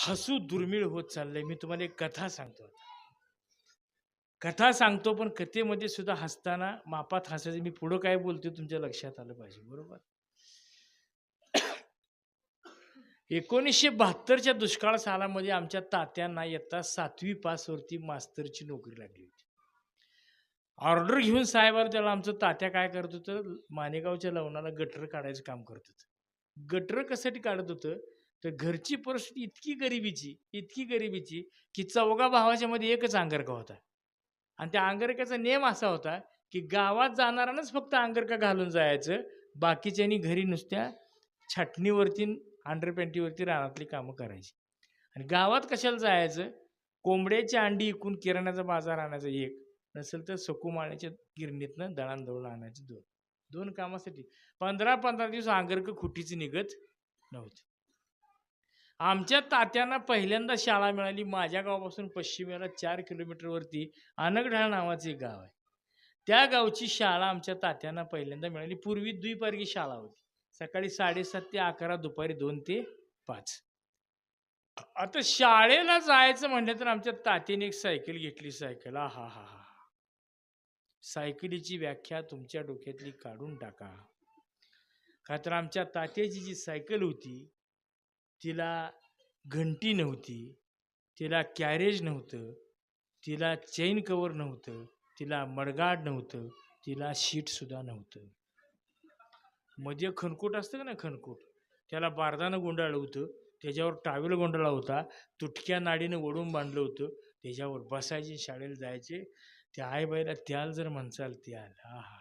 हसू दुर्मिळ होत चाललंय. मी तुम्हाला एक कथा सांगतो आता. कथा सांगतो, पण कथेमध्ये सुद्धा हसताना मापात हसायचं. मी पुढं काय बोलतोय तुमच्या लक्षात आलं पाहिजे, बरोबर. 1972च्या दुष्काळ सालामध्ये आमच्या तात्यांना इयत्ता 7वी पासवरती मास्तरची नोकरी लागली होती. ऑर्डर घेऊन साहेबाला त्याला आमचं तात्या काय करत होतं, माणेगावच्या लवणाला गटर काढायचं काम करत होतं. गटर कशासाठी काढत होतं, तर घरची परिस्थिती इतकी गरिबीची की चौघा भावाच्या मध्ये एकच अंगरका होता. आणि त्या अंगरक्याचा नेम असा होता की गावात जाणाऱ्यांनाच फक्त अंगरका घालून जायचं, बाकीच्यांनी घरी नुसत्या छाटणीवरती अंडरपॅन्टीवरती रानातली कामं करायची. आणि गावात कशाला जायचं, कोंबड्याची अंडी इकून किराण्याचा बाजार आणायचा एक, नसेल तर सकुमाळ्याच्या गिरणीतनं दळणदळून आणायचं दोन. दोन कामासाठी 15-15 दिवस अंगरकं खुटीची निघत नव्हती. आमच्या तात्यांना पहिल्यांदा शाळा मिळाली माझ्या गावापासून पश्चिमेला 4 किलोमीटरवरती अनगढाळ नावाचं एक गाव आहे. त्या गावची शाळा आमच्या तात्यांना पहिल्यांदा मिळाली. पूर्वी द्विपार्गी शाळा होती. सकाळी 7:30 ते 11, दुपारी 2 ते 5. आता शाळेला जायचं म्हटलं तर आमच्या तात्याने एक सायकल घेतली. सायकल, हा हा हा, सायकलीची व्याख्या तुमच्या डोक्यातली काढून टाका. का तर आमच्या तात्याची जी सायकल होती तिला घंटी नव्हती, तिला कॅरेज नव्हतं, तिला चेन कवर नव्हतं, तिला मडगाड नव्हतं, तिला शीटसुद्धा नव्हतं. मध्ये खणकूट असतं का ना, खणकूट, त्याला बारदानं गुंडाळलं होतं, त्याच्यावर टावेल गुंडाळला होता, तुटक्या नाडीनं वडून बांधलं होतं, त्याच्यावर बसायचे, शाळेला जायचे. त्या आईबाईला त्याल जर म्हणचाल, त्याल, हा हा,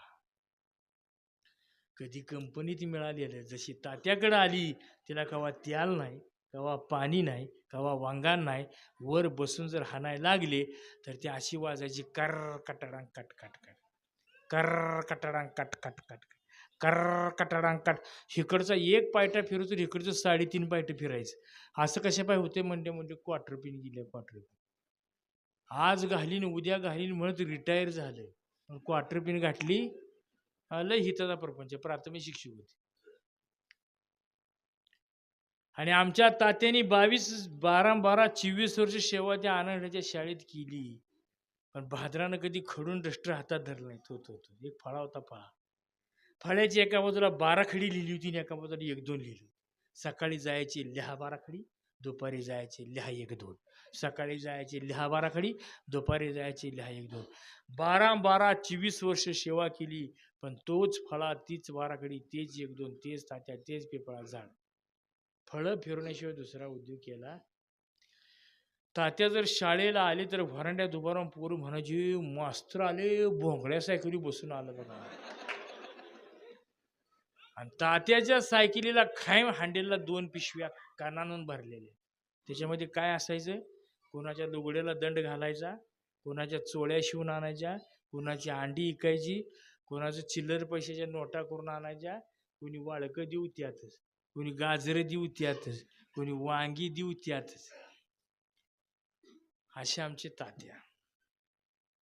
कधी कंपनीत मिळालेलं. जशी तात्याकडे आली तिला कवा त्याल नाही, कवा पाणी नाही, कवा वांगाण नाही. वर बसून जर हाणायला लागले तर ती अशी वाजायची, कर कटाडांग कट कट कट, कर कटाडांग कट कट कट, कर कटाडांग कट. इकडचा एक पायटा फिरतो, इकडचं 3.5 पायटं फिरायचं. असं कशा पाय होते म्हणजे क्वार्टर पिन गेले, क्वार्टर पिन आज घालीन उद्या घालीन म्हणत रिटायर झालं. क्वार्टर पिन घातली, लय हिताचा प्रपंच. प्राथमिक शिक्षक होते. आणि आमच्या तात्यांनी 24 वर्ष सेवा त्या आनंदाच्या शाळेत केली. पण भाद्रानं कधी खडून डस्टर हातात धरलं नाही. तो एक फळा होता, फळा. फळ्याची एका बाजूला 12 खडी लिहिली होती आणि एका बाजूला 1-2 लिहिली. सकाळी जायची लिहा 12 खडी, दुपारी जायचे लिहा 1-2. सकाळी जायचे लिहा 12 खडी, दुपारी जायचे लिहा 1-2. 12-24 वर्ष सेवा केली. पण तोच फळा, तीच 12 खडी, तेच 1-2, तेच तात्या, तेच पिपळा झाड. फळं फिरवण्याशिवाय दुसरा उद्योग केला. तात्या जर शाळेला आले तर व्हरांड्यात उभा राहून पोरं म्हणायची, मास्तर आले, भोंगड्या सायकली बसून आलं बघा. आणि तात्याच्या सायकलीला खायम हांडेलला 2 पिशव्या कानानून भरलेल्या. त्याच्यामध्ये काय असायचं, कोणाच्या लुगड्याला दंड घालायचा, कोणाच्या चोळ्या शिवून आणायच्या, कोणाची अंडी इकायची, कोणाचं चिल्लर पैशाच्या नोटा करून आणायच्या, कोणी वाळकं देऊ त्यातच, कोणी गाजरं देऊ त्यातच, कोणी वांगी देऊ त्यातच. असे आमचे तात्या.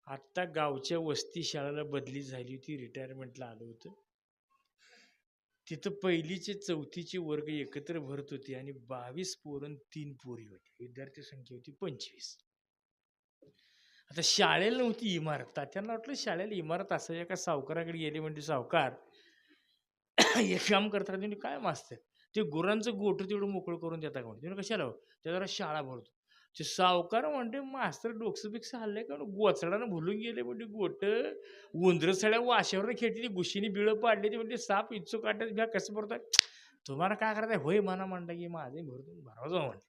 आत्ता गावच्या वस्ती शाळेला बदली झाली होती, रिटायरमेंटला आलं होतं. तिथं 1लीचे 4थीचे वर्ग एकत्र भरत होते आणि 22 पोरं 3 पोरी होती. विद्यार्थी संख्या होती 25. आता शाळेला नव्हती इमारत. तात्यांना वाटलं शाळेला इमारत असायच्या का. सावकाराकडे गेले म्हणजे सावकार एक काम करतात म्हणजे, काय मास्तर ते गुरांचं गोठं तेवढं मोकळं करून देता का म्हणते. कशाला हो, त्या जरा शाळा भरतो. ते सावकार म्हणते, मास्तर डोकसं बिकसं हल्लंय का, गोचडानं भुलून गेले म्हणजे गोट, उंदरं सड्या वाशावर खेळते, गुशीने बिळं पाडले, ते म्हणजे साप इच्छू काढण्यात भ्या कसं भरताय, तुम्हाला काय करायचं होय म्हणा. म्हणलं की माझे भरतो भरावा जाऊ म्हणले.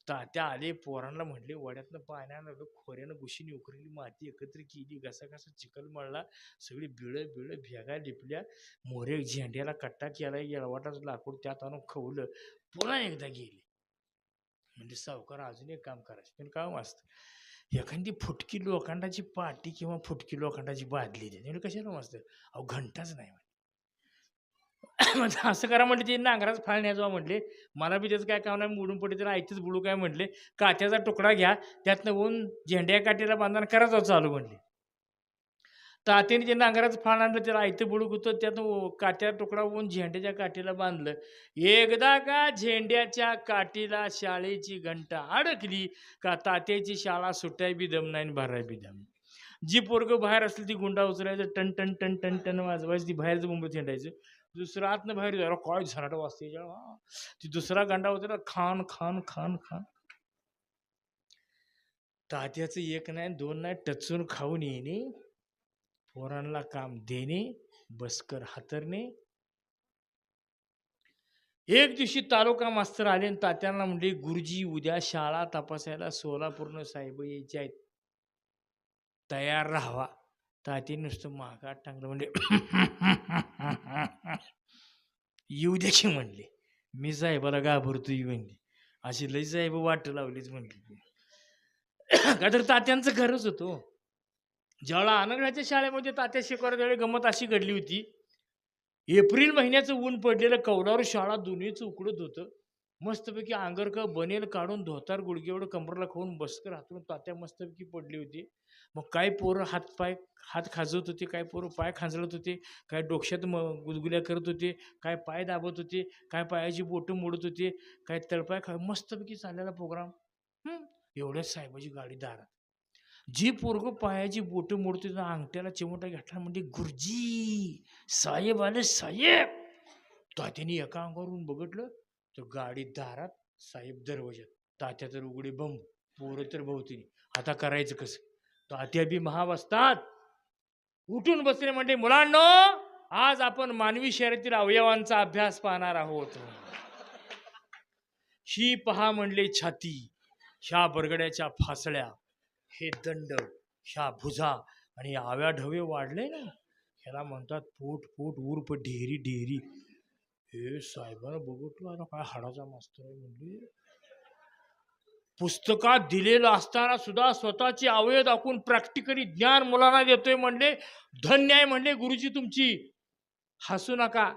तात्या आले, पोरांना म्हणले, वड्यातनं पाण्यानं खोऱ्यानं गुशीने उकरली माती एकत्र केली, घसा चिखल मळला, सगळी बिळं भेगा लिपल्या, मोरे झेंड्याला कट्टा केला, येळवाटाचं लाकूड त्यात आणून खवलं, पुन्हा एकदा गेले. म्हणजे सावकार अजून एक काम करायचं. पण काम असतं, एखादी फुटकी लोखंडाची पाटी किंवा फुटकी लोखंडाची बादली दे. म्हणजे कशाला मस्त, अहो घंटाच नाही म्हणजे असं करा म्हटले, ते नांगराच फाळ न्यायचा म्हटले. मला बी त्याचं काय काम नाही, मोडून पडले तर आयतच बुडू काय म्हटले. कात्याचा तुकडा घ्या, त्यातनं ऊन झेंड्या काठीला बांधताना करायचं चालू म्हटले. तात्याने जे नांगराचं फाण आणलं त्याला आयतं बुडूक होतं, त्यातून काट्या तुकडा होऊन झेंड्याच्या काठीला बांधलं. एकदा का झेंड्याच्या काठीला शाळेची घंटा अडकली का तात्याची शाळा सुटाय बी दम नाही आणि भराय बी दम. जी पोरगं बाहेर असली ती गुंडा उचलायचं, टन टन टन टन टन वाजवायची, ती बाहेरचं मुंबईत हिंडायचं. दुसरं आतनं बाहेर जायला काय झनाट वाजते ती दुसरा गांडा होता खान खान खान खान. तात्याचं एक नाही दोन नाही टचून खाऊन येणे, पोरांना काम देणे, बसकर हातरणे. एक दिवशी तालुका मास्तर आले आणि तात्यांना म्हणले, गुरुजी उद्या शाळा तपासायला सोलापूरनं साहेब यायचे आहेत, तयार राहावा. तात्या नुसतं मागात टाकलं, म्हणले येऊ द्या की म्हणले, मी साहेबाला घाबरतो म्हणले, अशी लई साहेब वाट लावलीच म्हणली. का तर तात्यांचं खरंच होतो. ज्यावेळेला आनंदच्या शाळेमध्ये तात्या शिकवायला त्यावेळी गमत अशी घडली होती. एप्रिल महिन्याचं ऊन पडलेलं, कौलारू शाळा दोन्हीचं उकडत होतं. मस्तपैकी अंगरका बनेल काढून धोतार गुडघेवढं कमरला खाऊन बसकर हातून तात्या मस्तपैकी पडली होती. मग काय पोरं हात खाजवत होते, काय पोरं पाय खांजळत होते, काय डोक्यात गुदगुल्या करत होते, काय पाय दाबत होते, काय पायाची बोटं मोडत होते, काय तळपाय मस्तपैकी चाललेला प्रोग्राम. एवढ्याच साहेबाची गाडी दारात. जी पोरग पायाची बोट मोडते अंगठ्याला चिमटा घेतला, म्हणजे गुरुजी साहेब आले साहेब. तात्याने एका अंगावरून बघितलं तर गाडी दारात, साहेब दरवाजात, तात्या तर उघडे बंब, पोरं तर भोवतीने. आता करायचं कसं? तात्या बी महावस्तात उठून बसले, म्हणजे मुलांनो आज आपण मानवी शरीरातील अवयवांचा अभ्यास पाहणार आहोत. ही पहा म्हणले छाती, ह्या बरगड्याच्या फासळ्या, हे दंड, ह्या भुजा आणि आव्या ढवे वाढले ना, ह्याला म्हणतात पोट पोट उर्फ ढेरी ढेरी. हे साहेबांना बघितलं, आता काय हाडाचा मास्तर आहे म्हणजे. पुस्तकात दिलेलं असताना सुद्धा स्वतःची अवयव दाखवून प्रॅक्टिकली ज्ञान मुलांना देतोय म्हणले, धन्य आहे म्हणले गुरुजी तुमची. हसू नका,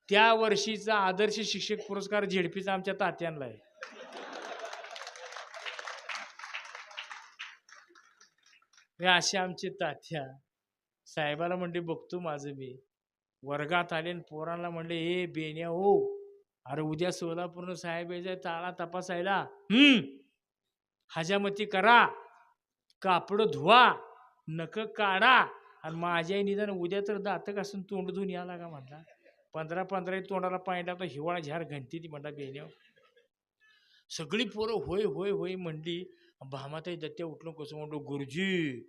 त्या वर्षीचा आदर्श शिक्षक पुरस्कार झेडपीचा आमच्या तात्यांना आहे. हे असे आमचे तात्या. साहेबाला म्हणले बघतो माझं मी. वर्गात आले आणि पोरांना म्हणले, ए बेन्या हो, अरे उद्या सोलापूरनं साहेब यायचं ताळा तपासायला, हजामती करा, कापड धुवा, नख काढा, आणि माझ्या निदान उद्या तर दात घासून तोंड धुवून याला का म्हणला. 15 तोंडाला पाहिजे आता हिवाळा झार घंटी ती म्हणला बेन्या. सगळी पोरं होय होय होय म्हणली. भामाताई दत्त्या उठलो कसं म्हणतो, गुरुजी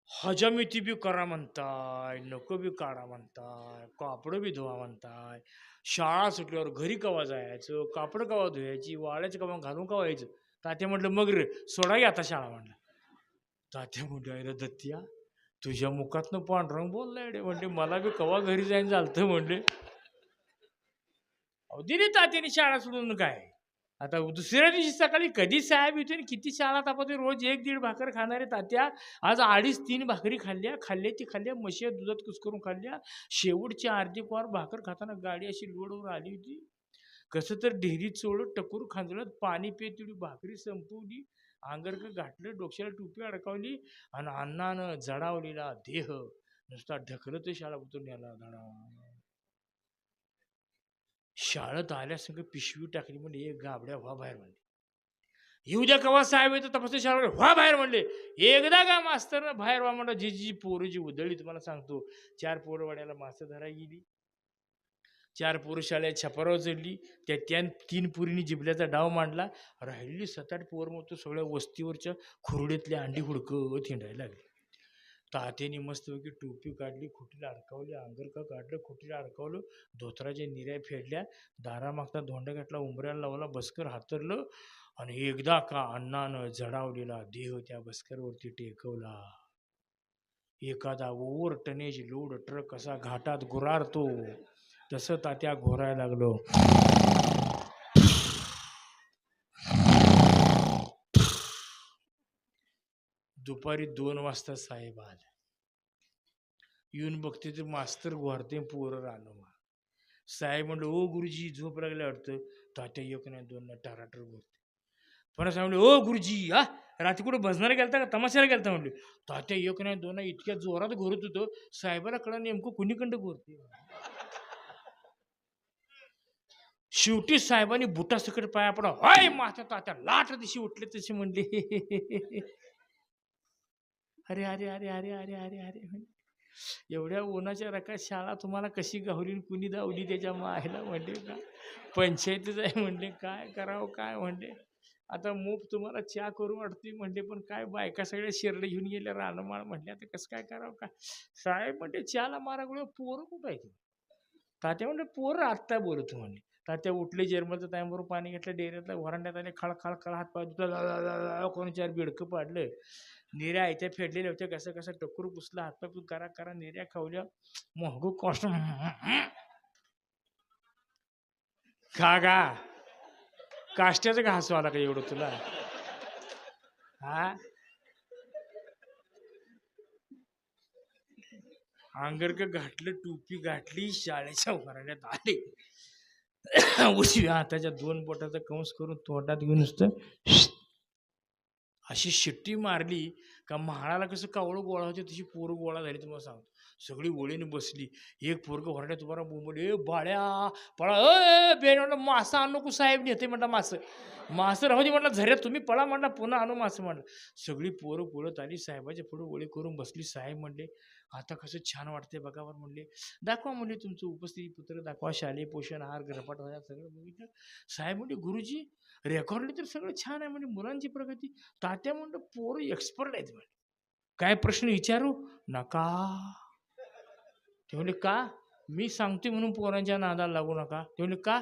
हजामती बी करा म्हणताय, नको बी काढा म्हणताय, कापड बी धुवा म्हणताय, शाळा सुटल्यावर घरी कवा जायचं, कापड कवा धुवायची, वाळ्याचं कवा घालून कवा यायचं. तात्या म्हटलं मग रे सोडा की आता शाळा म्हणलं. तात्या म्हटलं दत्त्या तुझ्या मुखातनं पांढरंग बोललाय रे म्हणले, मला बी कवा घरी जाईन चालतं म्हणले. अहो दिली तात्याने शाळा सोडून काय. आता दुसऱ्या दिवशी सकाळी कधी साहेब येतो आणि किती शाळा तापवते. रोज 1-1.5 भाकर खाणारे तात्या आज 2.5-3 भाकरी खाल्ल्या म्हशी दुधात कुस्करून खाल्ल्या. शेवटची अर्धी क्वार भाकर खाताना गाडी अशी लोडवर आली होती. कसं तर ढेरीत चोळत टकूर खांजळत पाणी पेत तेवढी भाकरी संपवली, अंगरक घातलं, डोक्याला टोपी अडकावली आणि अन्नानं जडावलेला देह नुसता ढकलत शाळा उतरून याला धडा. शाळेत आल्यासंग पिशवी टाकली, म्हणजे एक गाबड्या व्हा बाहेर म्हणले. येऊ द्या कवा साहेब येतो तपासते शाळा व्हा बाहेर म्हणले. एकदा का मास्तर बाहेर व्हा म्हणलं. जी पोरं जी उधळली तुम्हाला सांगतो. 4 पोरं वाड्याला मास्तर धरा गेली, 4 पोरं शाळेत छपारावर चढली, त्या 3 पोरींनी जिबल्याचा डाव मांडला. राहिलेली 7-8 पोरं मग तो सगळ्या वस्तीवरच्या खुरड्यातली अंडी हुडकत हिंडायला लागली. तात्याने मस्तपैकी टोपी काढली, खुटीला अडकावली, अंगरका काढलं, खुटीला अडकावलं, धोत्राच्या निऱ्या फेडल्या, दारा मागता धोंडा घातला, उंबऱ्याला लावला, बसकर हातरलं आणि एकदा का अन्नानं जडावलेला देह त्या बसकरवरती टेकवला. एखादा ओव्हर टनेज लोड ट्रक कसा घाटात गुरारतो तसं तात्या घोरायला लागलो. दुपारी 2 वाजता साहेब आले. येऊन बघते तर मास्तर घोरते, पोरं राहणं. साहेब म्हणलं ओ गुरुजी झोप लागल्या वाटतं. तात्या 1 नाही 2 नाही टाराटर घोरते. परत सांगले ओ गुरुजी हा रात्री कुठे भजनाला गेलता का तमाशाला गेलता म्हणले. तात्या एक नाही दोन नाही इतक्या जोरात घोरत होतो साहेबाला कळलं नेमकं कुणीकडं घोरते. शेवटी साहेबांनी बुटासकट पाया पडा हाय माझ्या तात्या लाट दिशी उठले तसे म्हणले. अरे अरे अरे अरे अरे अरे अरे एवढ्या उन्हाच्या रकात शाळा तुम्हाला कशी गावली कुणी दावली त्याच्या मायला म्हणले का पंचायतच आहे म्हणले काय करावं काय म्हणले. आता मूप तुम्हाला चहा करू वाटते म्हणले पण काय बायका सगळ्या शेरडे घेऊन गेल्या रानमाळ म्हणले आता कसं काय करावं काय. साहेब म्हणते चहाला मारा गोळ्या पोरं कुठं आहे तात्या म्हणले पोरं आत्ता बोलतो म्हणले. तात्या उठले जर्मलचं टाईमवर पाणी घेतलं डेऱ्यातलं वरांड्यात आले खळ खळ खळ हात पाय धुतला कोणी चार बिडकं पाडलं. निर्या इथे फेडलेले होते कसं कसं टक्करू पुसला हातपाय करा करा निर्या खावल्या महागू कॉस्ट खा गा काष्ट्याचं का हसू आला का एवढं तुला हा. अंगरक घातलं टोपी घातली शाळेच्या वरांड्यात आले. उजव्या हाताच्या दोन बोटाचा कंस करून तोंडात घेऊन नुसतं अशी शिट्टी मारली का महाळाला कसं कावळं गोळा होते तशी पोरं गोळा झाली तुम्हाला सांगतो. सगळी ओळीने बसली. एक पोरगं वरड्या तुम्हाला बोंबले ए बाळ्या पळा ए बेन म्हटलं मासं आणू नको साहेब नेते म्हटलं मासं राहू दे म्हटलं झऱ्यात तुम्ही पळा म्हटलं पुन्हा आणू मासं म्हटलं. सगळी पोरं पळत आली साहेबाच्या पुढे ओळी करून बसली. साहेब म्हणले आता कसं छान वाटते बघावर म्हणले दाखवा म्हणले तुमचं उपस्थिती पत्र दाखवा शालेय पोषण आहार गृहपाठ व्हायला सगळं बघितलं. साहेब म्हणले गुरुजी रेकॉर्ड तर सगळं छान आहे म्हणजे मुलांची प्रगती. तात्या म्हणलं पोरं एक्सपर्ट आहेत म्हणे काय प्रश्न विचारू नका. ते म्हणले का मी सांगते म्हणून पोरांच्या नादाला लागू नका. ते म्हणले का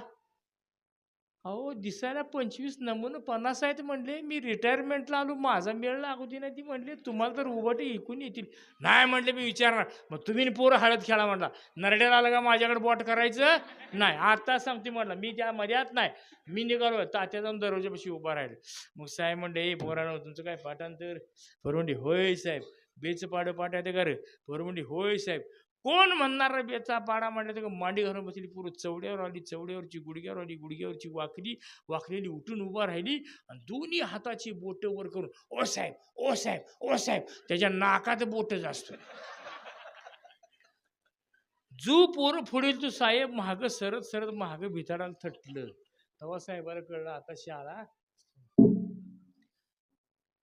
अहो दिसायला 25 नमुनं 50 आहेत म्हणले मी रिटायरमेंटला आलो माझा मेळ लागू दे नाही ती म्हणले तुम्हाला तर उभटे ऐकून येतील. नाही म्हणले मी विचारणार मग तुम्ही पोरं हळद खेळा म्हणला नरड्याला आलं का माझ्याकडे बोट करायचं नाही आता सांगते म्हटलं मी त्या मर्याद नाही मी निघालो. तात्या जाऊन दरवाजापाशी उभा राहिले. मग साहेब म्हणले ए पोरानं तुमचं काय पाठांतर परवंडी होय साहेब बेचं पाडं पाठ आहे ते का रे परवंडी होय साहेब कोण म्हणणार बेचा पाडा म्हणलं तर मांडी घालून बसली पूर्ण चवड्यावर आली चवड्यावरची गुडघ्यावर आली गुडघ्यावरची वाकलेली उठून उभा राहिली आणि दोन्ही हाताची बोट वर करून ओ साहेब ओ साहेब ओ साहेब त्याच्या नाकात बोटच असतो. जो पोरं फोडेल तो साहेब महाग सरत सरत महाग भिताडाला थटलं. तेव्हा साहेबाला कळलं आता शाळा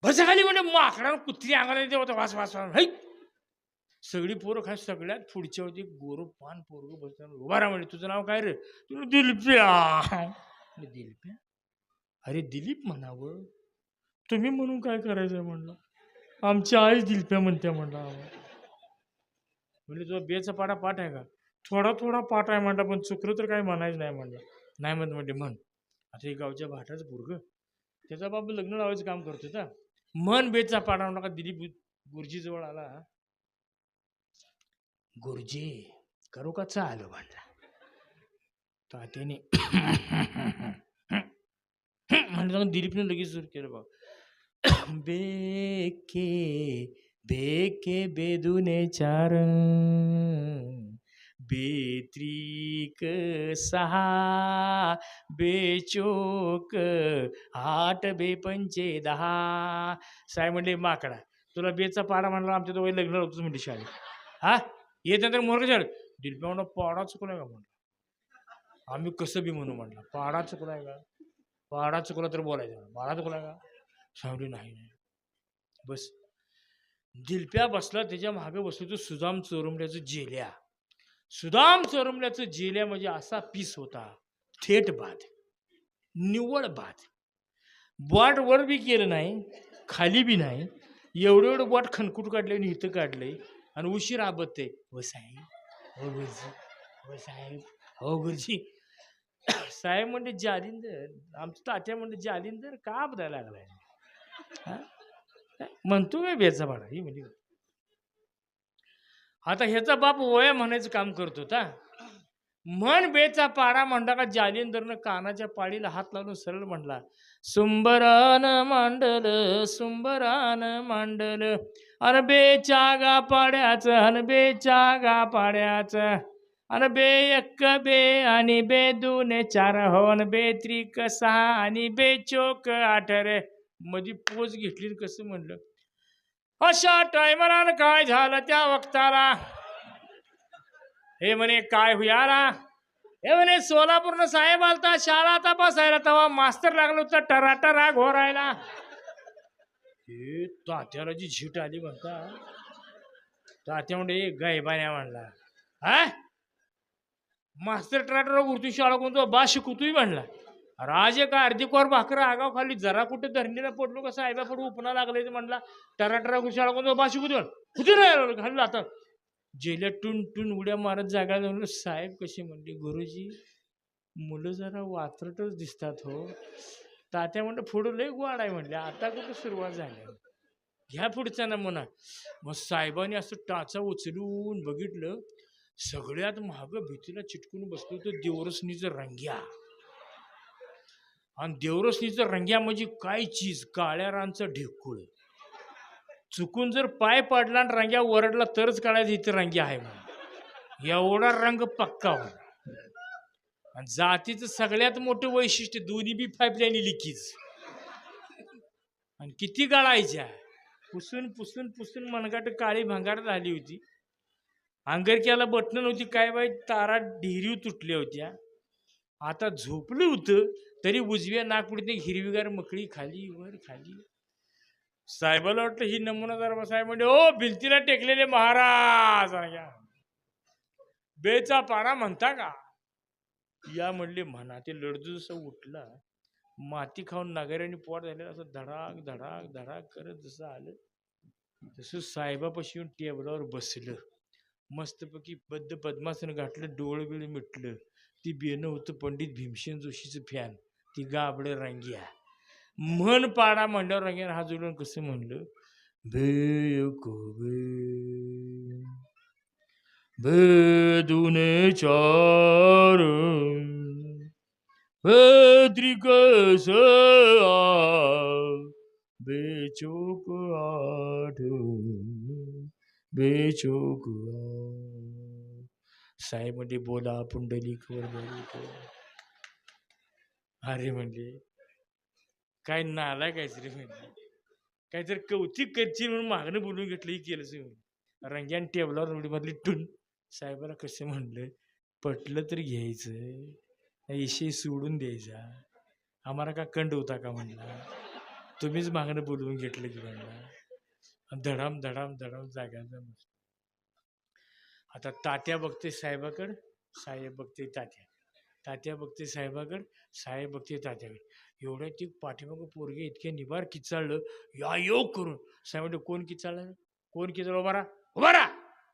बस खाली म्हणजे माकडा कुत्री अंगाला देवता वास वास वास. सगळी पोरं खास सगळ्यात पुढच्या होती गोरं पान पोरग बसताना उभा राहा म्हणजे तुझं नाव काय रे तुला दिलीप्या. दिलीप्या अरे दिलीप म्हणावं तुम्ही म्हणून काय करायचं म्हणलं आमची आईच दिलीप्या म्हणते म्हणला. म्हणजे तुझा बेचा पाडा पाठ आहे का थोडा थोडा पाठ आहे म्हणला पण चुकलं तर काय म्हणायचं नाही म्हणलं. नाही म्हणते म्हण आता हे गावच्या भाटाचं पोरग त्याचा बाबा लग्न लावायचं काम करतो का मन बेचा पाडा म्हणला का दिलीप गुरुजी जवळ आला. गुरुजी करू का चालू म्हणला. तात्याने म्हणलं दिलीपने लगेच सुरू केलं बघ बेके बेके बेदुने चार बेत्रिक 6 बेचोक 8 बेपंचे 10. साहेब म्हणले माकडा तुला बेचा पाडा म्हणला आमच्या दोघे लग्न होतोच म्हणते शाळेत हा येत नंतर मोर झाड दिलप्या म्हणलं पाडा चुकलाय का म्हणलं आम्ही कसं बी म्हणू म्हटलं पाडा चुकलाय का पाडा चुकला तर बोलायचं पाडा चुकलाय का सांगली नाही नाही बस. दिलप्या बसला त्याच्या मागे बसलो तो सुदाम चोरुमल्याचं जेल्या. सुदाम चोरुमल्याचं जेल्या म्हणजे असा पीस होता थेट बाद निव्वळ बाद. बॉट वर बी केलं नाही खाली बी नाही एवढं एवढं बॉट खनकूट काढले आणि इथं काढलंय आणि उशीर आबत हो साहेब हो गुरुजी हो साहेब हो गुरुजी. साहेब म्हणजे जालिंदर आमचं तात्या म्हणजे जालिंदर का बदायला लागलाय म्हणतो काय बेचा भाडा ही म्हणजे आता ह्याचा बाप वया म्हणायचं काम करतो होता. मन बेचा पाडा म्हणला का जालिंदरनं कानाच्या पाळीला हात लावून सरळ म्हणला सुंबरान मांडल अनबेच्या गा पाड्याचं अनबेच्या गा पाड्याचं आणि बे एक बे आणि बे दोन चार होन बे त्रिक सहा आणि बे चोक आठ रे. मधी पोच घेतली कसं म्हणलं, अशा टायमरान काय झालं त्या वक्ताला. हे म्हणे काय हुयाला. हे म्हणे सोलापूरनं साहेब आलता शाळा तपासायला, तेव्हा मास्तर लागलो होता टराटरा घोरायला. हे तात्याला जी झीट आली म्हणता. तात्या म्हणजे गायबान्या म्हणला, हा मास्तर टराटरा घुरतू शाळा कोणतो बा शिकवतोय म्हणला. राज का अर्धी कोर भाकर आगाव खाली जरा कुठे धरणीला पडलो का साहेबा पडू उपना लागले म्हणला. टराटरा शाळा कोणतो बा शिकवतो कुठे नाही घालू आता. जेल्या टून टून उड्या मारत जागा जाऊन साहेब कसे म्हणले, गुरुजी मुलं जरा वात्रटच दिसतात हो. तात्या म्हणलं पुढं लय गोड आहे म्हणले, आता कुठं सुरुवात झाली, घ्या पुढचा नमुना. मग साहेबांनी असं टाचा उचलून बघितलं, सगळ्यात महाग भीतीला चिटकून बसलो तर देवरसनीचं रंग्या. आणि देवरसनीचं रंग्या म्हणजे काय चीज, काळ्या रानचं ढेकूळ. चुकून जर पाय पडला आणि रंग्या ओरडला तरच कळायचं इथं रंग्या आहे म्हणून. एवढा रंग पक्का होता. आणि जातीचं सगळ्यात मोठं वैशिष्ट्य दोन्ही बी पाईपलाईन लिकीज. आणि किती गळायच्या, पुसून पुसून पुसून मनगाट काळी भांगार झाली होती. अंगरक्याला बटणं नव्हती काय बाई, तारा ढिरीव तुटल्या होत्या. आता झोपलं होतं तरी उजव्या नागपुडीने हिरवीगार मकळी खाली वर खाली. साहेबाला वाटलं ही नमुनादार साहेब म्हणजे ओ भिंतीला टेकलेले महाराज बेचा पारा म्हणता का. या म्हणले म्हणा. ते लडजू जसं उठला, माती खाऊन नागऱ्याने पोट झालेलं असं धडाक धडाक धडाक करत जसं आलं तसं साहेबापाशी येऊन टेबलावर बसलं. मस्तपैकी बद्ध पद्मासन घातलं, डोळं बिळ मिटलं. ती बेनं होतं पंडित भीमसेन जोशीचं फॅन, ती गाबड रंग्या. म्हण पाडा म्हणल्यावर रंग्यानं हा जोडून कसं म्हणलं, बे बे दुने चार त्रिकस बेचोक आठ बेचोक. साहेब म्हणजे बोला पुंडलिकवर बोल. अरे म्हणले काय नाला काय रे म्हणजे, काहीतरी कौतिक करशील म्हणून मागणं बोलून घेतलं ही केलं. रंग्यान टेबलावर उडी मधली टून. साहेबाला कसं म्हणलं, पटलं तर घ्यायचं, विषय सोडून द्यायचा, आम्हाला का कंड होता का म्हणला, तुम्हीच मागणं बोलवून घेतलं की म्हणला. धडाम धडाम धडाम जागायचा. आता तात्या बघते साहेबाकडं, साहेब बघते तात्या, तात्या बघते साहेबाकडं, साहेब बघते तात्याकडे. एवढ्या ती पाठीमागं पोरगे इतके निबार किचाळलं, या योग करून. साहेब म्हणलं कोण किचाळलं, कोण किचाळलं, उभारा उभारा,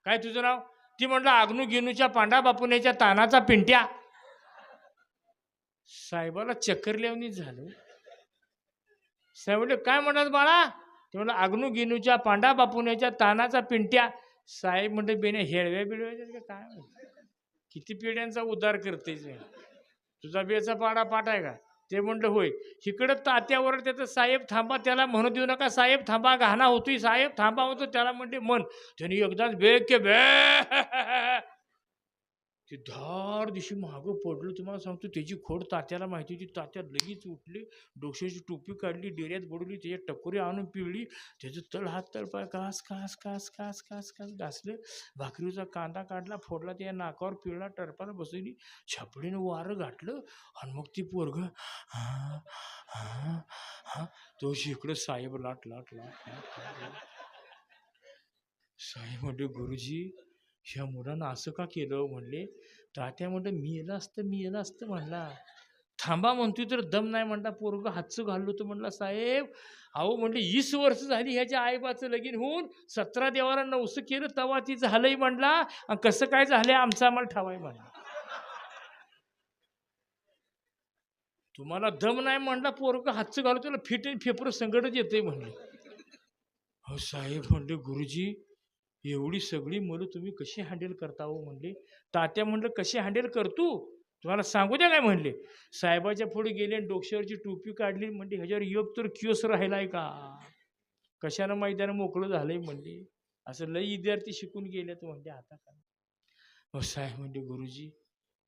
काय तुझं नाव. ती म्हटलं आग्नू गिनूच्या पांडा बापुण्याच्या तानाचा पिंट्या. साहेबाला चक्कर लावणी झालं. साहेब म्हणले काय म्हणतात बाळा. ते म्हणलं आग्नू गिनूच्या पांडा बापुण्याच्या तानाचा पिंट्या. साहेब म्हणते बेने हेळव्या बिळव्याच्या काय, किती पिढ्यांचा उद्धार करते, तुझा बेचा पाडा पाठ आहे का. ते म्हणलं होय. इकडं तात्यावर त्याचं साहेब थांबा, त्याला म्हणू देऊ नका साहेब थांबा, घाणा होतोय साहेब थांबा म्हणतो, त्याला म्हणते मन. त्याने एकदाच बे के बे ते धार दिवशी मागं पडलं. तुम्हाला सांगतो त्याची खोड तात्याला माहिती होती. तात्या लगेच उठले, डोक्याची टोपी काढली, डेऱ्यात बुडवली, त्याच्या टकोरी आणून पिळली, त्याचं तळ हात तळपाय कास कास कास कास कास कास घासलं. भाकरीचा कांदा काढला, फोडला, त्या नाकावर पिळला, टरपाला बसवली, छापडीनं वारं घातलं. आणि मग ती पोरग हा हा हा तो इकडं साहेब लाट लाट लाट लाट. साहेब म्हणले गुरुजी ह्या मुलानं असं का केलं म्हणले. तात्या म्हणलं मी येलं असतं म्हणला. थांबा म्हणतोय तर दम नाही म्हणला. पोरग हातचं घाललो होतं म्हणला. साहेब अहो म्हणले 20 वर्ष झाली ह्याच्या आईबाचं लगीन होऊन, 17 देवाला 9 केलं तवा ती झालंय म्हणला. आणि कसं काय झालंय आमचं आम्हाला ठावाय म्हणला. तुम्हाला दम नाही म्हणला, पोरग हातचं घालतो त्याला फिट आणि फेपर संकटच येते म्हणले. हो साहेब म्हणले गुरुजी एवढी सगळी मुलं तुम्ही कशी हँडल करता हो म्हणले. तात्या म्हणलं कशी हँडल करतो तुम्हाला सांगू द्या काय म्हणले. साहेबाच्या पुढे गेले, डोक्यावरची टोपी काढली, म्हणजे ह्याच्यावर योग तर क्योस राहिलाय का, कशानं मैदान मोकळं झालंय म्हणले. असं लई विद्यार्थी शिकून गेलेत म्हणले. आता काय साहेब म्हणले गुरुजी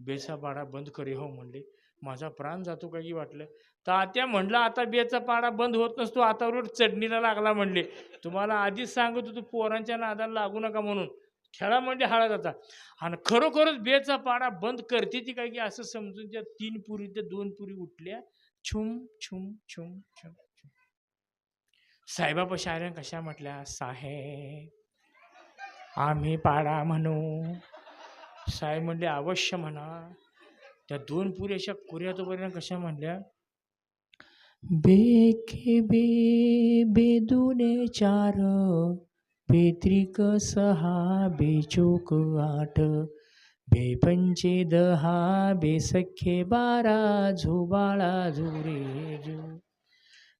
बेचा पाडा बंद करे हो म्हणले. माझा प्राण जातो काही वाटलं. तात्या म्हणलं आता बेचा पाडा बंद होत नसतो, आता उलट चढणीला लागला म्हणले. तुम्हाला आधीच सांगत होतो पोरांच्या नादाला लागू नका म्हणून. खेळा म्हणजे हळद आता. आणि खरोखरच बेचा पाडा बंद करते ती काय की असं समजून त्या 3 पुरी त्या 2 पुरी उठल्या. छुम छुम छुम छुम छुम. साहेबापाशी आल्या कशा म्हटल्या, साहेब आम्ही पाडा म्हणू. साहेब म्हणले अवश्य म्हणा. त्या 2 पुरी अशा कुऱ्यातोपर्यंत कशा म्हणल्या, बेके बे बेदुने 4 बेत्रिक 6 बेचोक 8 बेपंचे 10 बेसख्ये 12 झोबाळा झुरे झू.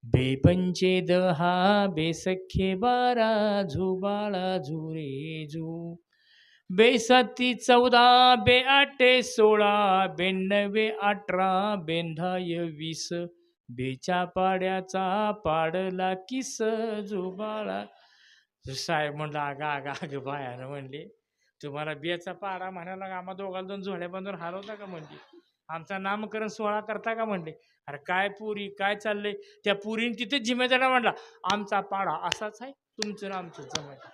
बेपंचे 10 बेसख्ये 12 झोबाळा झुरे झू. बेसाती 14 बेआठे 16 बेनवे 18 बेंधाय 20 बेच्या पाड्याचा पाडला किस जुबाळा. साहेब म्हणलं अगा अगा अग बायानं म्हणले तुम्हाला बेचा पाडा म्हणायला आम्हा दोघाला 2 झोळ्या बांधून हलवता का म्हणले, आमचा नामकरण सोहळा करता का म्हणले. अरे काय पुरी काय चाललंय. त्या पुरीने तिथेच जिम्मेदारा म्हणला आमचा पाडा असाच आहे तुमचं ना आमचं जमायचं.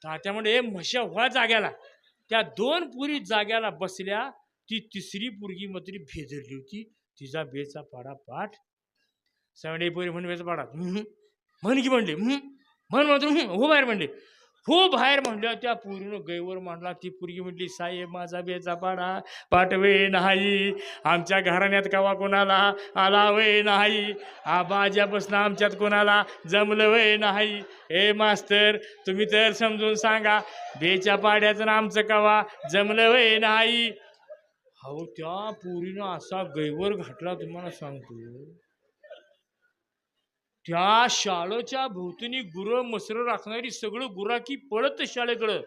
तात्या म्हणजे हे म्हशा व्हा जाग्याला. त्या 2 पुरी जाग्याला बसल्या. ती 3री पुरगी मात्र भेदरली होती. तिचा बेचा पाडा पाठ. सावडे पोरी म्हण बेचा पाडा म्हण की म्हणले म्हण मात्र हो बाहेर म्हणले. हो बाहेर म्हणल्या त्या पुरीनं गैवर मांडला. ती पुरगी म्हटली साहेब माझा बेचा पाडा पाठवे नाही. आमच्या घराण्यात कवा कोणाला आला वय नाही. बाजापासून आमच्यात कोणाला जमलं वय नाही. हे मास्तर तुम्ही तर समजून सांगा बेच्या पाड्याचं ना आमचं कवा जमलं वय नाही. हो त्या पुरीनं असा गैवर घातला तुम्हाला सांगतो. त्या शाळेच्या भोवतीने गुरं मसरं राखणारी सगळं गुराकी पळत शाळेकडं.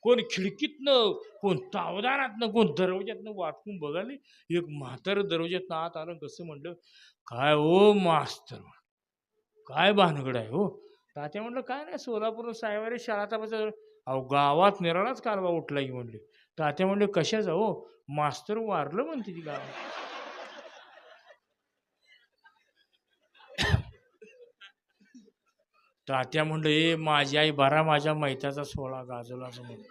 कोण खिडकीतनं कोण तावदारातनं कोण दरवाज्यातनं वाटकून बघाले. एक म्हातार दरवाज्यातनं आत आलं. कसं म्हणलं काय ओ मास्तर काय भानगड आहे हो. तात्या म्हणलं काय नाही सोलापूर साहेबारी शाळाचा बस. अहो गावात निराळाच कालवा उठला की म्हणले. तात्या म्हणले कशाचा हो. मास्तर वारलं म्हणते ती गावात. तात्या म्हणलं ए माझी आई बरा माझ्या मैताचा सोहळा गाजवला असं म्हणलं.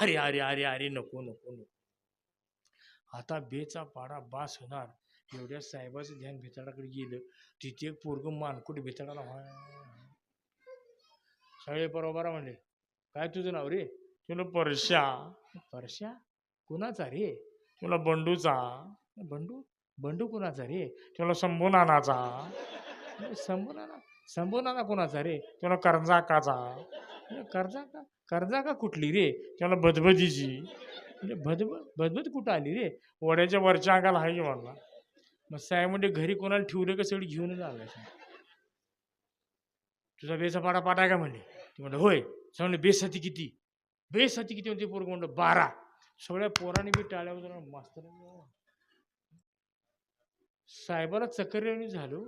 अरे अरे अरे अरे नको नको नको. आता बेचा पाडा बास होणार एवढ्या साहेबाचं ध्यान भिताडाकडे गेलं. तिथे एक पोरग मानकुट भिताडाला सगळे बरोबर म्हणले काय तुझं नाव रे. तुला परश्या. परश्या कुणाचा रे. तुला बंडूचा. बंडू बंडू कुणाचा रे. तुला शंभू नानाचा. शंभू नाना शंभू नाना कुणाचा रे. तुला कर्जाकाचा. कर्जाका कर्जाका कुठली रे. त्याला बदबदीची. म्हणजे बदबद कुठं आली रे. वड्याच्या वरच्या अंगाला आहे म्हणला. मग साहेब म्हणजे घरी कोणाला ठेवलं का सगळी घेऊनच आलं. तुझा बेसा पाडा पाठा का म्हणले. ते म्हणलं होय. सांगले बेसाती किती. बेसाती किती म्हणते पोरग म्हणलं 12. सगळ्या पोराने बी टाळ्या होत्या. मास्तर साहेबाला चक्कर झालो.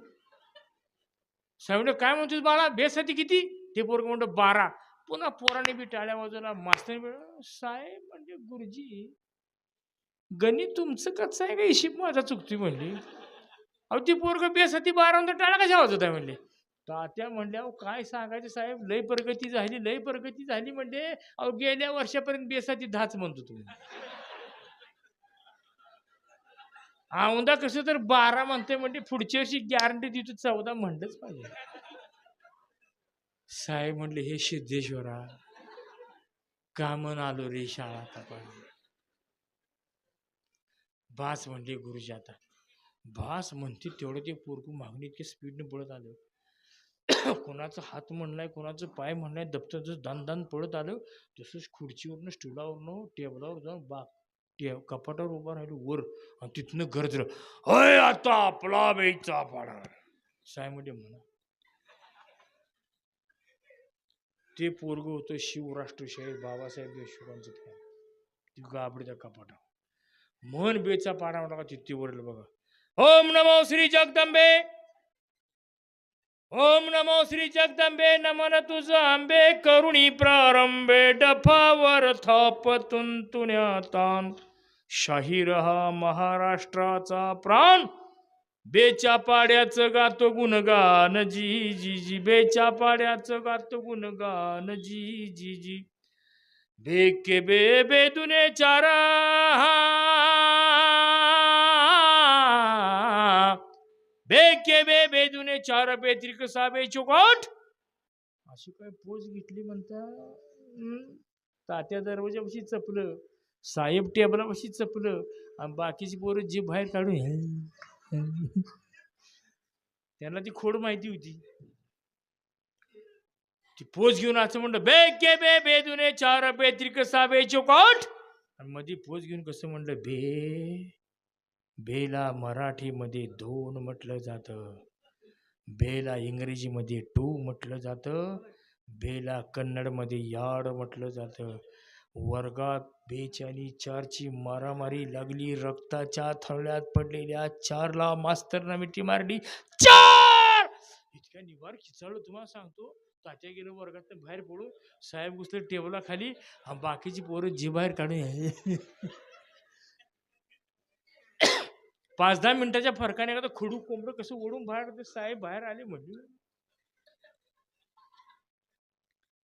साहेब काय म्हणतो बाळा बेसाती किती. ते पोरग म्हणलं 12. पुन्हा पोराने बी टाळ्या वाजवला. मास्तर साहेब म्हणजे गुरुजी गणित तुमचं कसं आहे का हिशेब माझा चुकतोय म्हणली. अहो ती पोरग बेसाती 12 टाळा कशा वाजवत आहे म्हणले. तात्या म्हणल्या अहो काय सांगायचं साहेब लय प्रगती झाली लय प्रगती झाली म्हणजे. अहो गेल्या वर्षापर्यंत बेसाती 10च म्हणतो तुम्ही. औंदा कसं तर 12 म्हणते म्हणजे पुढच्या वर्षी गॅरंटी देतो 14 म्हणलंच पाहिजे. साहेब म्हणले हे सिद्धेश्वरा का म्हण आलो रे शाळा तपासली. बास म्हणले गुरुजी आता. बास म्हणते तेवढं ते पोरगू मागणी इतक्या स्पीडने पळत आलं. कोणाचा हात म्हणलाय कोणाचं पाय म्हणलाय दप्तर जसं दान दान पळत आलं तसंच खुर्चीवरनं स्टुलावरनं टेबलावर जाऊन कपाटावर उभा राहिलो वर. आणि तिथनं गरजलं होय आता आपला बेचा पाडा. साहेब म्हणजे म्हणा ते पोरग होतं शिवराष्ट्रशाही बाबासाहेब देशमुखांचं फॅन. ती गाबडी त्या कपाटा मन बेचा पाडा म्हणा तिथे वरलं बघा. ओम नमो श्री जगदंबे. ओम नमो श्री जगदंबे नमन तुझ आंबे करुणी प्रारंभे डफावर थाप तुंतुण्यातान शाहीर हा महाराष्ट्राचा प्राण बेच्या पाड्याचं गातो गुणगान जी जी जी बेच्या पाड्याचं गातो गुणगान जी जी जी बेके बे बेदुने चारा बेके बे बेदुने चार बेत्रिक साबे चुकोट अशी काय पोच घेतली म्हणता. तात्या दरवाजापाशी चपलं, साहेब टेबलापाशी चपलं आणि बाकीची पोरं जी बाहेर काढून त्यांना ती खोड माहिती होती. ती पोच घेऊन असं म्हणलं बेके बे बेदुने चार बेत्रिक साबे चुकोट आणि मध्ये पोच घेऊन कसं म्हणलं बेला मराठीमध्ये दोन म्हटलं जातं, बेला इंग्रजीमध्ये टू म्हटलं जातं, बेला कन्नडमध्ये यार्ड म्हटलं जातं. वर्गात बेची आणि चारची मारामारी लागली. रक्ताच्या थळ्यात पडलेल्या चारला मास्तरना मिठी मारली. चार इतक्या निवार खिचाळलं तुम्हाला सांगतो. तात्या गेलं वर्गात बाहेर पडून, साहेब घुसले टेबला खाली, बाकीची पोरं जी बाहेर काढून 5-10 मिनिटाच्या फरकाने एखादं खडू कोंबडं कसं ओढून बाहेर साहेब बाहेर आले म्हणजे.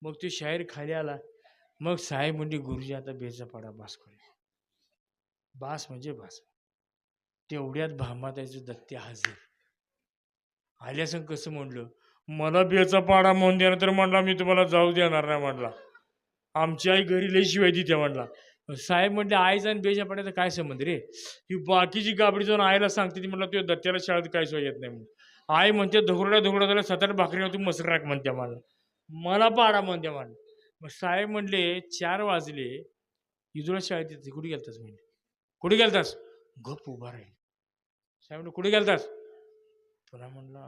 मग ते शाहीर खाली आला. मग साहेब म्हणजे गुरुजी आता बेचा पाडा बास करूया. बास म्हणजे बास. तेवढ्यात भामाताईचं दत्त्या हजर आल्यासंग कसं म्हणलं, मला बेचा पाडा म्हणून देणार तर म्हणला मी तुम्हाला जाऊ देणार नाही म्हणला. आमची आई घरी लई शिवाय देते म्हणला. साहेब म्हटले आईचा आणि बेच्या पाड्याचा काय संबंध रे. ही बाकीची गाबडी जाऊन आईला सांगते ती म्हटलं तुझ्या दत्त्याला शाळेत काय सोय येत नाही म्हणून. आई म्हणते धुगरड्या झाल्या 7-8 भाकरी तू मसर राख म्हणते मला पाडा म्हणते मला. मग साहेब म्हणले 4 वाजले इजुळा शाळेत येते. कुठे गेलतास म्हणजे, कुठे गेलतास. गप उभा राहील. साहेब म्हणले कुठे गेलतास. पुन्हा म्हणला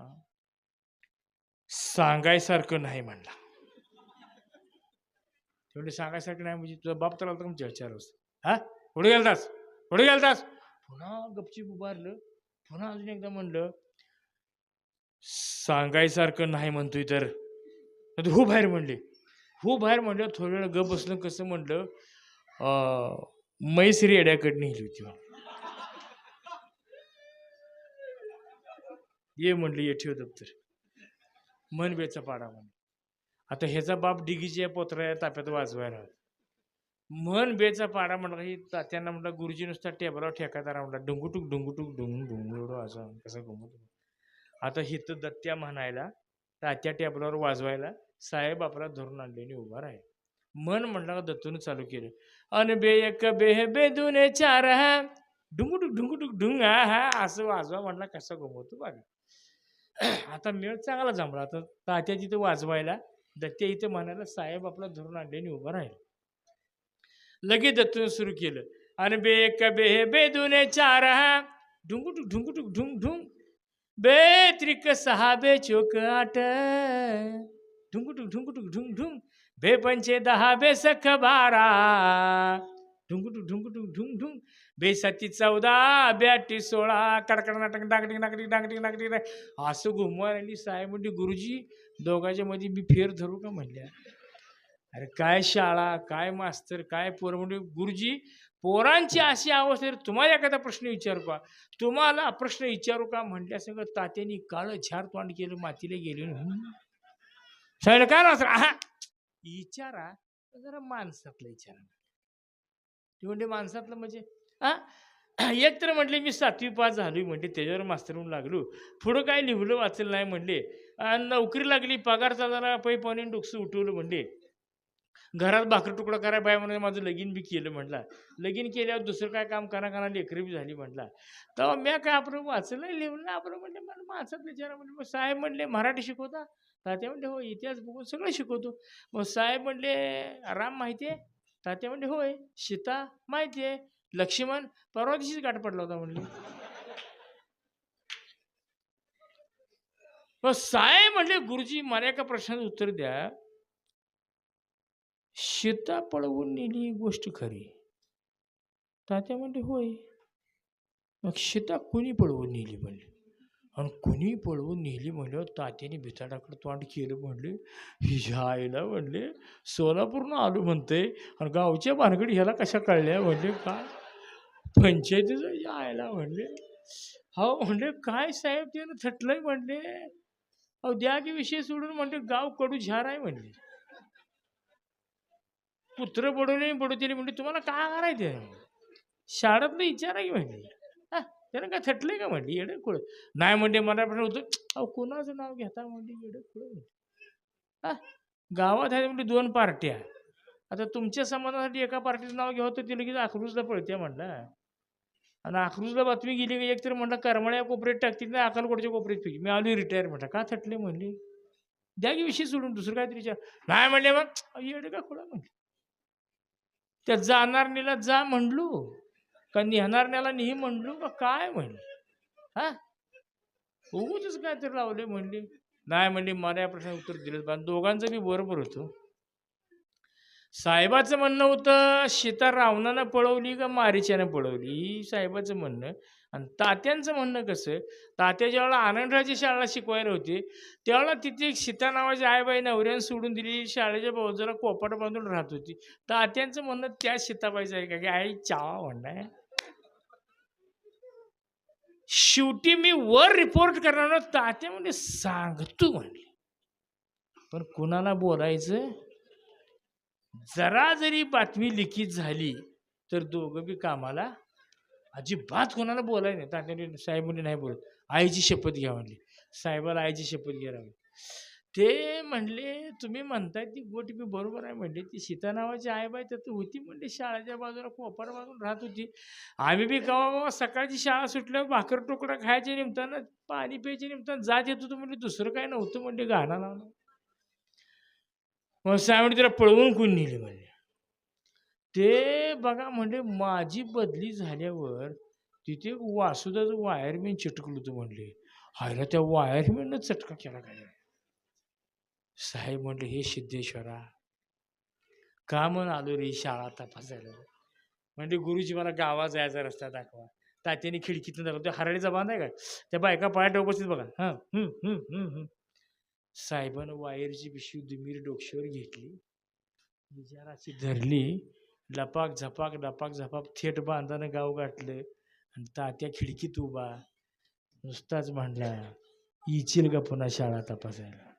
सांगायसारखं नाही म्हणला. म्हणजे सांगायसारखं नाही म्हणजे तुझा बाप तर आला तुमच्या 4 वाजता. हा कुठे गेलतास, कुठे गेलतास. पुन्हा गपचीप उभारलं. पुन्हा अजून एकदा म्हणलं सांगायसारखं नाही म्हणतोय तर हो बाहेर म्हणले. हो बाहेर म्हणलं. थोड्या वेळ गप बसलं. कसं म्हणलं म्हैस रेड्याकडे नेली होती. ये म्हणलं ये ठेव दप्तर. मन बेचा पाडा म्हणे. आता ह्याचा बाप डिगीच्या पोत्र्या ताप्यात वाजवायला. मन बेचा पाडा म्हणला की तात्यांना म्हटलं गुरुजी नुसता टेबलावर ठेकादारा म्हटला डुंगुटुक डुंगुटुक डुंग डुंग एवढं असं कसं गमत. आता हिथं दत्त्या म्हणायला, तात्या टेबलावर वाजवायला, साहेब आपला धरून आणलेली उभा राहील. मन म्हटलं का दत्तून चालू केलं. अन बे एक बे बेदुने चार डुंगुटुक डुंगुटुक डुंग हा असं वाजवा म्हणला कसा गमवतो बघा. आता मेळ चांगला जमला. आता तात्या तिथं वाजवायला, दत्त्या इथं म्हणायला, साहेब आपला धरून आणलेली उभा राहील. लगेच दत्तून सुरू केलं. आणि बे एक बे बेदुने चार ढुंगुटुक ढुंगुटुक ढुंग ढुंग बे त्रिक 6 बे चोक 8 ढुंगुटुक ढुंगुटुक ढुंग ढुंग बे पंचे 10 बे सख 12 ढुंगुटुक ढुंगुटुक ढुंग ढुंग बे 7 14 बे 8 16 कडकड नाटक डांगटिंग नागटिंग डांगटिंग नागटिंग असं घुमवायला आली. साहेब म्हणजे गुरुजी दोघांच्या मध्ये मी फेर धरू का म्हणल्या. अरे काय शाळा, काय मास्तर, काय पोरं. म्हणजे गुरुजी पोरांची अशी अवस्था. तुम्हाला एखादा प्रश्न विचारू का, तुम्हाला प्रश्न विचारू का म्हटल्या सगळं तात्यानी काळं झार तोंड केलं, मातीला गेले. सांगितलं काय ना विचारा जरा माणसातलं विचारा. ते म्हणजे माणसातलं म्हणजे एक तर म्हटले मी 7वी पास झालो म्हणते त्याच्यावर मास्तर म्हणून लागलो. पुढं काय लिहिलं वाचलं नाही म्हणले. नोकरी लागली, पगारचा जरा पाणी डोकसं उठवलं म्हणले. घरात भाकर तुकडा करायला बाय म्हणून माझं लगीन बी केलं म्हटला. लगीन केल्यावर दुसरं काय काम करा लेकरी बी झाली म्हटला. तेव्हा मी काय आपण वाचलं लिहिलं आपण म्हणले मला माणसात विचारा म्हणले. मग साहेब म्हणले मराठी शिकवता. तात्या म्हणले हो इतिहास बघून सगळं शिकवतो. मग साहेब म्हणले राम माहिती आहे. तात्या म्हणले होय. सीता माहिती आहे. लक्ष्मण परवा दिवशीच गाठ पडला होता म्हणले. मग साहेब म्हणले गुरुजी मला एका प्रश्नाचं उत्तर द्या. सीता पळवून नेली ही गोष्ट खरी. तात्या म्हणले होय. मग सीता कोणी पळवून नेली म्हणले. आणि कुणी पळवून नेली म्हणल्यावर तात्याने भिताडाकडे तोंड केलं. म्हणले हिच्या आईला म्हणले सोलापूरनं आलो म्हणते आणि गावच्या भानगडी ह्याला कशा कळल्या म्हणले. काय पंचायतीचं या आईला म्हणले. हो म्हणले काय साहेब त्यानं थटलंय म्हणले. अहो द्या की विषय सोडून म्हणले गाव कडू झार आहे म्हणले. पुत्र बडवले बडवतेले म्हणले तुम्हाला काय करायचं शाळेतलं विचारा की म्हणले. त्यानं काय थटलंय का म्हणली येडं खुळ. नाही म्हणले मला पण होतं. अहो कोणाचं नाव घेता म्हणली येडं खुळ म्हणले. गावात आहे म्हणजे 2 पार्ट्या. आता तुमच्या समाजासाठी एका पार्टीचं नाव घ्यावं तर ते लगेच अकलूजला पळत्या म्हणला. आणि अकलूजला बातमी गेली की एक तर म्हणलं करमळ्या कोपऱ्यात टाकतील ना अक्कलकोटच्या कोपऱ्यात पैकी मी आलो रिटायर म्हटलं. का थटले म्हणले. द्या की विषय सोडून दुसरं काहीतरी विचार. नाही म्हणले मग येडे का खुळा म्हणले. त्या जाणार नेला जा म्हणलो का नेहणार न्याला नेही म्हणलो का काय म्हणले. हा उगूच काय तर लावले म्हणले. नाही म्हणले मला या प्रश्नाचं उत्तर दिलं पण दोघांचं बी बरोबर होतं. साहेबाचं म्हणणं होतं सीता रावणानं पळवली का मारीच्यानं पळवली ही साहेबाचं म्हणणं. आणि तात्यांचं म्हणणं कसं तात्या ज्यावेळेला आनंदरावच्या शाळेला शिकवायला होते त्यावेळेला तिथे एक सीता नावाची आईबाई नवऱ्यानं सोडून दिली शाळेच्या बाजूला कोपाट बांधून राहत होती. तात्यांचं म्हणणं त्या सीताबाईचं आहे का की आई चावा म्हणणं. शेवटी मी वर रिपोर्ट करणार तात्या म्हणजे सांगतो म्हणले. पण कुणाला बोलायचं जरा जरी बातमी लिखित झाली तर दोघं बी कामाला अजिबात कोणाला बोलायला नाही. तात्याने साहेब म्हणजे नाही बोलत. आईची शपथ घ्या म्हणली. साहेबाला आईची शपथ घ्या लागली. ते म्हणले तुम्ही म्हणताय ती गोष्ट बी बरोबर आहे म्हणले. ती सीता नावाची आईबाई तर होती म्हणले शाळेच्या बाजूला कोपर बाजून राहत होती. आम्ही बी कवा सकाळची शाळा सुटल्यावर भाकर तुकडा खायच्या निमतानं पाणी प्यायच्या निमतानं जात येत होतं म्हणजे दुसरं काय नव्हतं म्हणजे गाणं लावणं. मग साहेब तिला पळवून कोण नेली म्हणले. ते बघा म्हणजे माझी बदली झाल्यावर तिथे वासुदाचं वायरमॅन चिटकलं होतं म्हणले. हायला त्या वायरमॅननं चटका केला काय. साहेब म्हणले हे सिद्धेश्वरा का म्हणून आलो रे शाळा तपासायला. म्हणजे गुरुजी मला गावात जायचा रस्ता दाखवा. तात्याने खिडकीतून दाखवतो त्या हराळीचा बांध आहे का त्या बायका पायात उपस्थित बघा. साहेबानं वायरची पिशवी दुमीर डोक्यावर घेतली विचाराची धरली लपाक झपाक थेट बांधानं गाव गाठलं आणि तात्या खिडकीत उभा नुसताच म्हणला इचील का पुन्हा शाळा तपासायला.